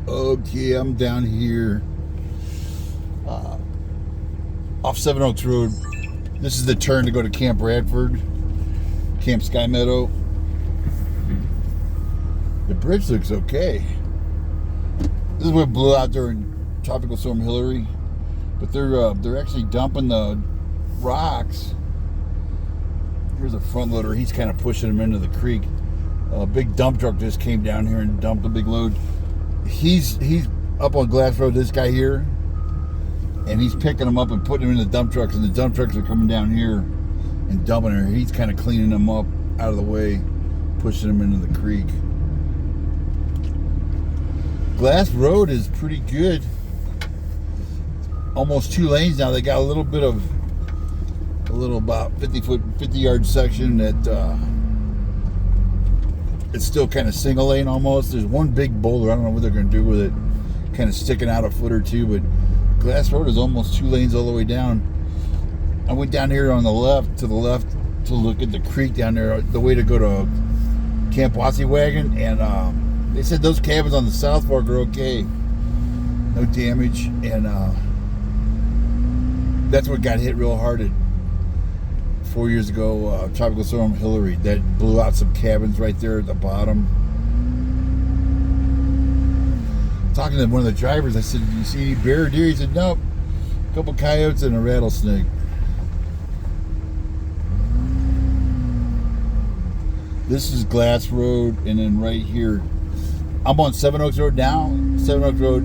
Okay, I'm down here off Seven Oaks Road. This is the turn to go to Camp Bradford, Camp Sky Meadow. The bridge looks okay. This is what blew out during Tropical Storm Hillary, but they're actually dumping the rocks. Here's a front loader. He's kind of pushing them into the creek. A big dump truck just came down here and dumped a big load. He's up on Glass Road, this guy here, and he's picking them up and putting them in the dump trucks, and the dump trucks are coming down here and dumping her. He's kind of cleaning them up out of the way, pushing them into the creek. Glass Road is pretty good. Almost 2 lanes now. They got a little about 50 yard section that it's still kind of single lane almost. There's one big boulder. I don't know what they're going to do with it. Kind of sticking out a foot or two, but Glass Road is almost 2 lanes all the way down. I went down here on the left to look at the creek down there, the way to go to Camp Wassiewagon, and they said those cabins on the South Fork are okay. No damage, and that's what got hit real hard at 4 years ago, Tropical Storm Hillary. That blew out some cabins right there at the bottom. Talking to one of the drivers, I said, "Do you see any bear or deer?" He said, "Nope. A couple coyotes and a rattlesnake." This is Glass Road, and then right here, I'm on Seven Oaks Road now. Seven Oaks Road,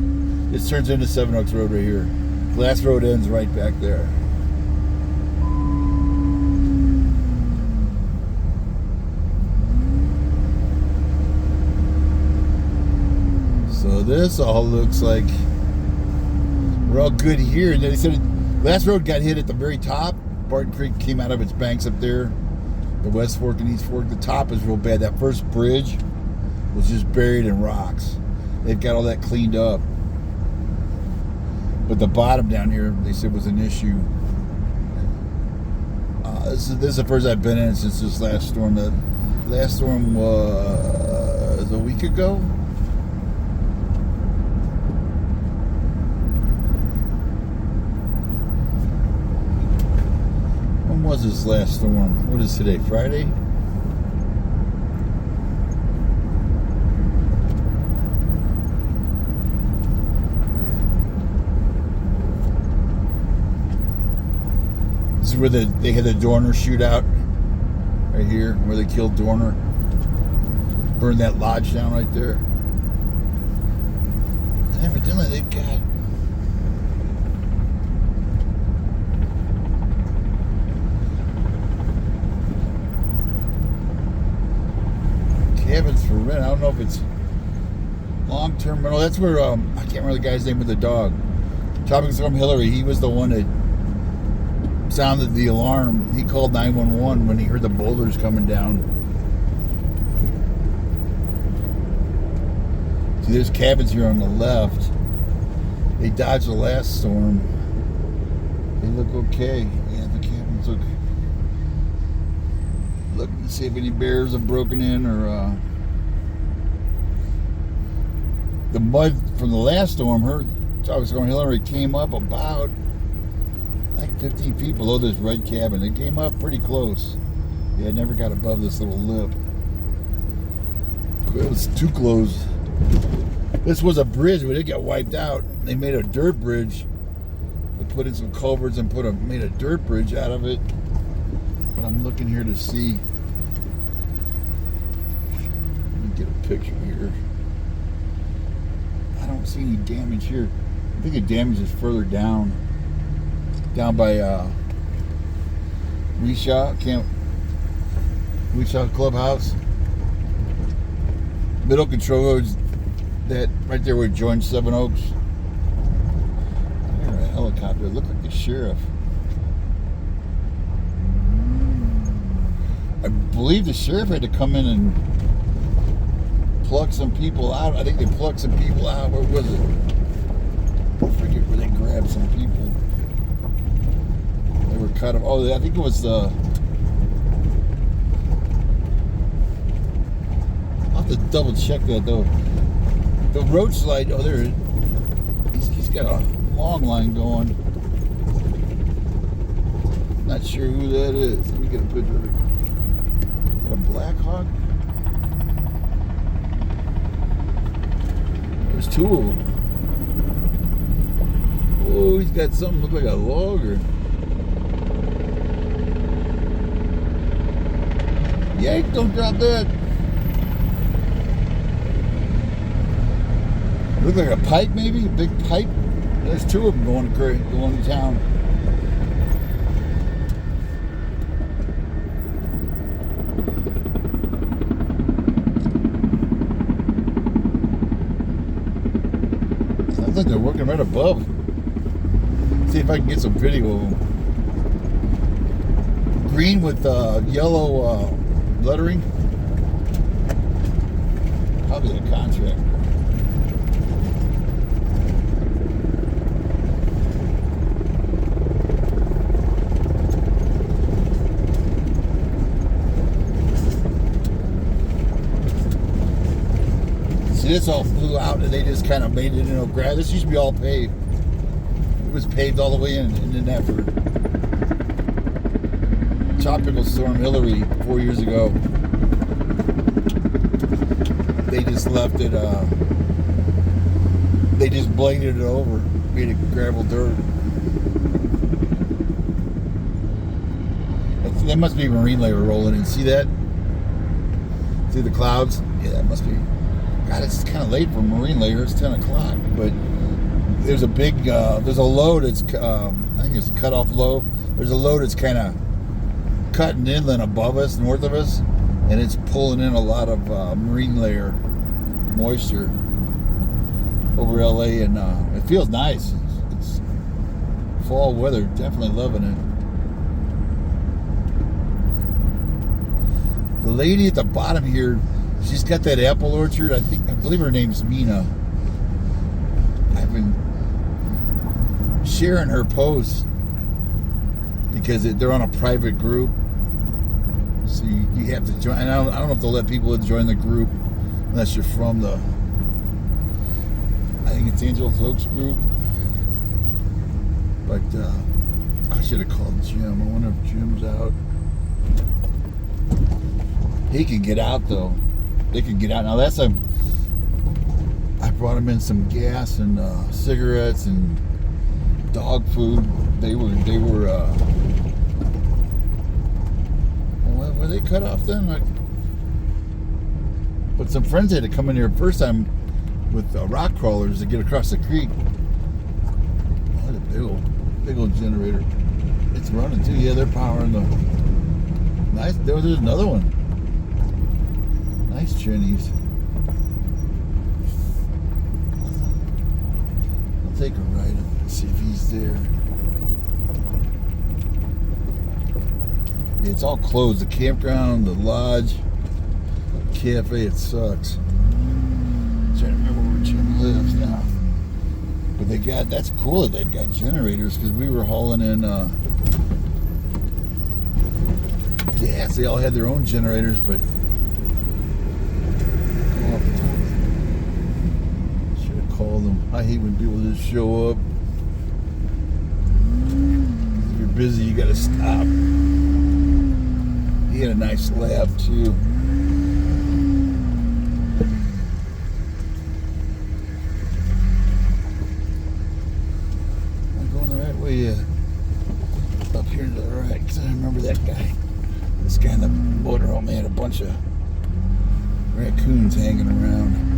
it turns into Seven Oaks Road right here. Glass Road ends right back there. So this all looks like we're all good here. And they said Glass Road got hit at the very top. Barton Creek came out of its banks up there. The West Fork and East Fork. The top is real bad. That first bridge was just buried in rocks. They've got all that cleaned up. But the bottom down here, they said, was an issue. This is the first I've been in since this last storm. The last storm was a week ago. When was this last storm? What is today? Friday? This is where they had the Dorner shootout. Right here, where they killed Dorner. Burned that lodge down right there. And evidently they've got cabins for rent. I don't know if it's long-term rental. That's where I can't remember the guy's name with the dog. Tropical Storm Hillary. He was the one that sounded the alarm. He called 911 when he heard the boulders coming down. See, there's cabins here on the left. They dodged the last storm. They look okay. Yeah, the cabins look. Look and see if any bears have broken in or the mud from the last storm. Tropical Storm Hillary came up about like 15 feet below this red cabin. It came up pretty close. Yeah, it never got above this little lip. It was too close. This was a bridge, but it got wiped out. They made a dirt bridge. They put in some culverts and made a dirt bridge out of it. But I'm looking here to see. Let me get a picture here. I don't see any damage here. I think the damage is further down. Down by Camp Weeshaw Clubhouse. Middle Control Road's that right there where it joins Seven Oaks. I hear a helicopter. It looked like the sheriff. I believe the sheriff had to come in and pluck some people out. I think they plucked some people out. Where was it? I forget where they grabbed some people. They were cut off. Oh, I think it was the. I'll have to double check that though. The road slide, oh, there it is. He's got a long line going. Not sure who that is. Let me get a picture of it. A Black Hawk? There's two of them. Oh, he's got something look like a logger. Yank, don't drop that. Look like a pipe, maybe? A big pipe? There's two of them going to town. Sounds like they're working right above. See if I can get some video of them. Green with yellow lettering. Probably a contract. See, this all flew out and they just kind of made it into grass. This used to be all paved. It was paved all the way in, and then after Tropical Storm Hillary 4 years ago, they just left it, they just bladed it over, made it gravel dirt. That must be marine layer rolling in. See that? See the clouds? Yeah, that must be. God, it's kind of late for marine layer. It's 10 o'clock, but there's a big, there's a low that's, I think it's a cutoff low. There's a low that's kind of cutting inland above us, north of us, and it's pulling in a lot of marine layer moisture over LA, and it feels nice. It's fall weather, definitely loving it. The lady at the bottom here, she's got that apple orchard. I believe her name's Mina. I've been sharing her posts because they're on a private group. So you have to join. And I don't know if they'll let people join the group unless you're from the, I think it's Angeles Oaks group. But I should have called Jim. I wonder if Jim's out. He can get out though. They can get out. Now I brought him in some gas and cigarettes and dog food. They were were they cut off then? But some friends had to come in here first time with rock crawlers to get across the creek. Oh, a big old generator. It's running too. Yeah, they're powering the. Nice. There's another one. Nice Chinese. I'll take a ride and see if he's there. Yeah, it's all closed. The campground, the lodge, the cafe, it sucks. I'm trying to remember where Jim lives now. But that's cool that they've got generators, because we were hauling in gas. They all had their own generators, but call them. I hate when people just show up. If you're busy, you gotta stop. He had a nice lab too. Am I going the right way? Yeah. Up here to the right, because I remember that guy. This guy in the motorhome, they had a bunch of raccoons hanging around.